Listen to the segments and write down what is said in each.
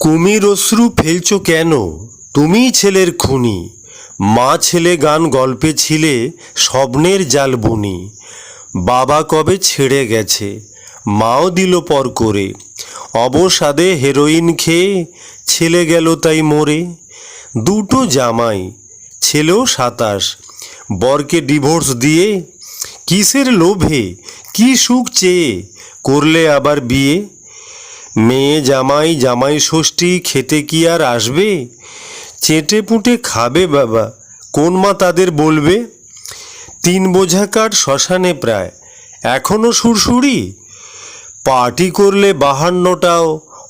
কুমির অশ্রু ফেলছো কেন? তুমিই ছেলের খুনি। মা ছেলে গান গল্পে ছিলে স্বপ্নের জাল বুনি। বাবা কবে ছেড়ে গেছে, মাও দিল পর করে। অবসাদে হেরোইন খেয়ে ছেলে গেল তাই মরে। দুটো জামাই, ছেলেও 27, বরকে ডিভোর্স দিয়ে কিসের লোভে, কি সুখ চেয়ে করলে আবার বিয়ে? মেয়ে জামাই জামাই ষষ্ঠী খেতে কি আর আসবে? চেটে পুঁটে খাবে বাবা, কোন মা তাদের বলবে? 3 বোঝা কাঠ শ্মশানে প্রায়, এখনো সুরসুরি। পার্টি করলে 52টাও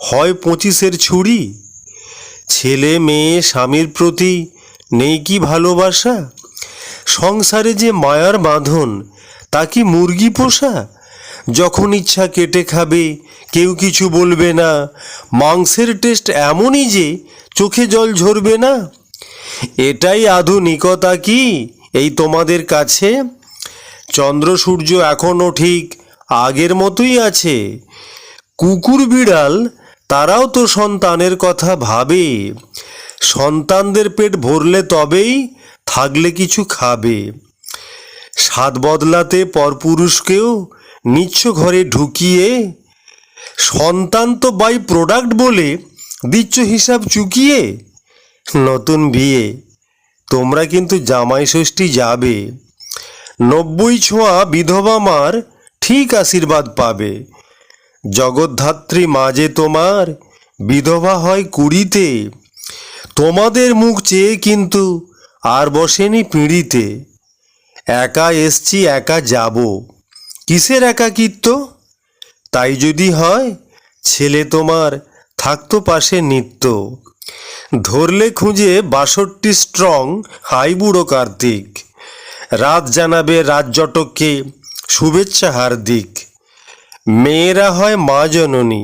হয় 25-এর ছুরি। ছেলে মেয়ে স্বামীর প্রতি নেই কি ভালোবাসা? সংসারে যে মায়ার বাঁধন, তা কি মুরগি পোষা? যখন ইচ্ছা কেটে খাবে, কেউ কিছু বলবে না। মাংসের টেস্ট এমনই যে চোখে জল ঝরবে না। এটাই আধুনিকতা কি এই তোমাদের কাছে? চন্দ্র সূর্য এখনও ঠিক আগের মতোই আছে। কুকুর বিড়াল তারাও তো সন্তানের কথা ভাবে। সন্তানদের পেট ভরলে তবেই থাকলে কিছু খাবে। স্বাদ বদলাতে পরপুরুষকেও নিচ্ছ ঘরে ঢুকিয়ে। সন্তান তো বাই প্রোডাক্ট বলে দিচ্ছ হিসাব চুকিয়ে। নতুন বিয়ে, তোমরা কিন্তু জামাই ষষ্ঠী যাবে। 90 ছোঁয়া বিধবা মার ঠিক আশীর্বাদ পাবে। জগদ্ধাত্রী মা যে তোমার বিধবা হয় 20-তে। তোমাদের মুখ চেয়ে কিন্তু আর বসেনি পিঁড়িতে। একা এসছি একা যাব, কিসের একাকিত্ব? তাই যদি হয় ছেলে তোমার থাকতো পাশে নিত্য। ধরলে খুঁজে 62 স্ট্রং হাই বুড়ো কার্তিক। রাত জানাবে রাত জটককে শুভেচ্ছা হার্দিক। মেয়েরা হয় মা জননী,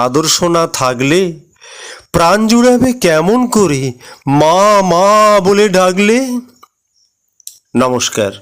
আদর্শ না থাকলে প্রাণ জুড়াবে কেমন করে মা মা বলে ডাকলে? নমস্কার।